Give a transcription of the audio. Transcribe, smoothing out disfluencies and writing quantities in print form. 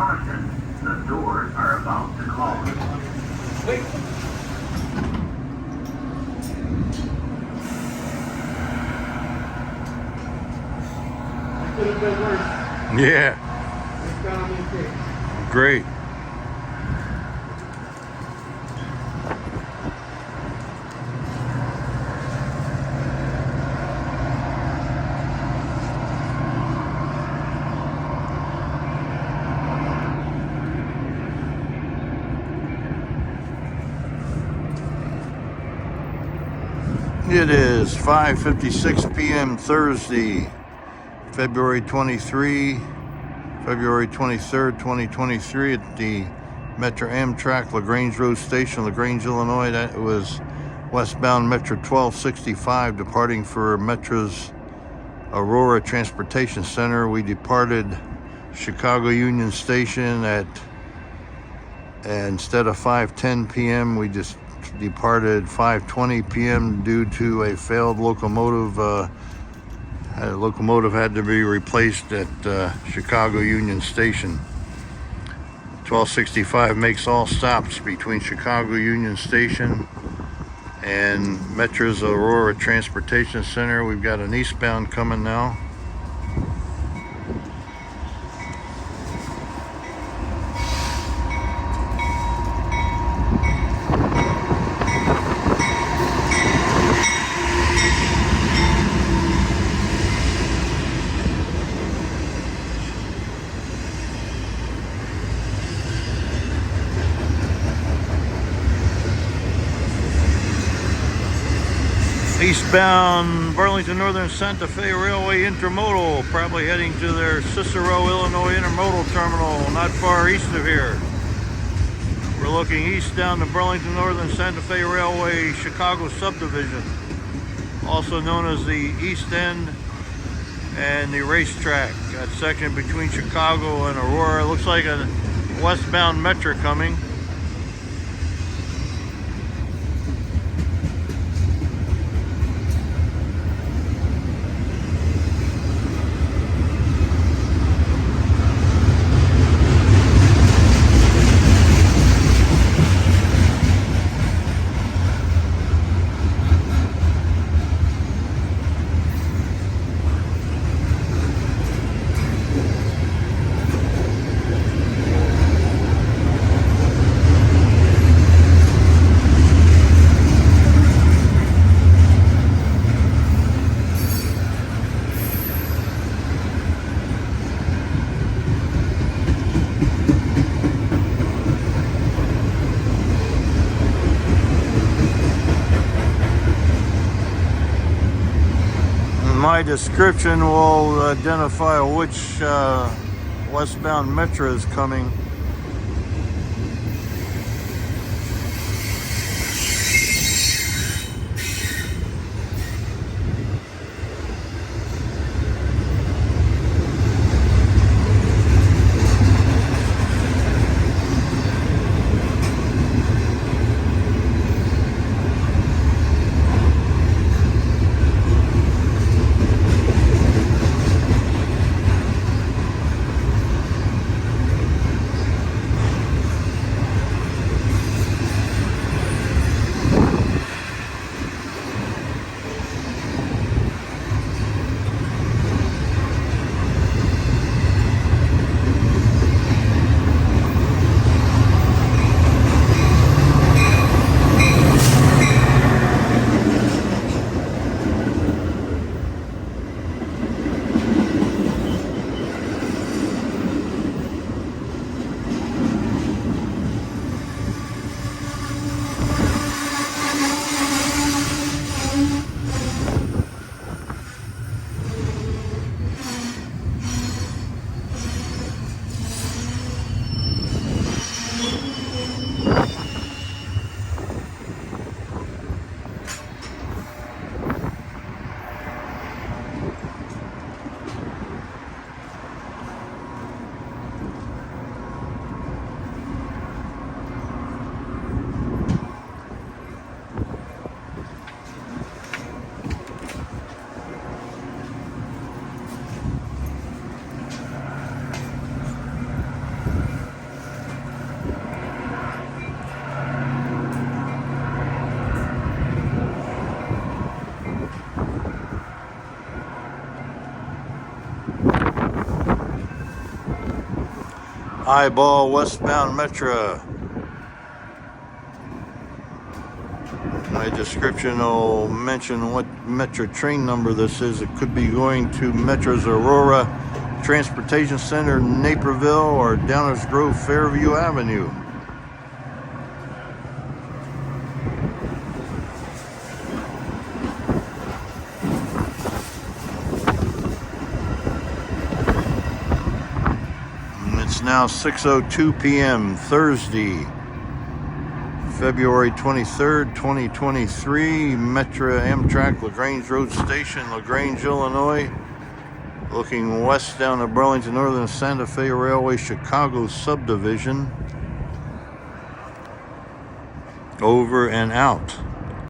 Caution, the doors are about to close. Wait. Could have been worse. Yeah. It's gonna be okay. Great. It is 5:56 p.m. Thursday, February 23rd, 2023 at the Metra Amtrak LaGrange Road Station, LaGrange, Illinois. That was westbound Metra 1265 departing for Metra's Aurora Transportation Center. We departed Chicago Union Station instead of 5:10 p.m. we just departed 5:20 p.m. due to a failed locomotive. A locomotive had to be replaced at Chicago Union Station. 1265 makes all stops between Chicago Union Station and Metra's Aurora Transportation Center. We've got an eastbound coming now. Eastbound Burlington Northern Santa Fe Railway intermodal, probably heading to their Cicero, Illinois intermodal terminal, not far east of here. We're looking east down the Burlington Northern Santa Fe Railway Chicago subdivision, also known as the East End and the racetrack. That section between Chicago and Aurora. Looks like a westbound Metra coming. My description will identify which westbound Metra is coming. Eyeball westbound Metra. My description will mention what Metra train number this is. It could be going to Metra's Aurora Transportation Center, Naperville, or Downers Grove, Fairview Avenue. It's now 6:02 p.m. Thursday, February 23rd, 2023. Metra Amtrak LaGrange Road Station, LaGrange, Illinois. Looking west down the Burlington Northern Santa Fe Railway Chicago subdivision. Over and out.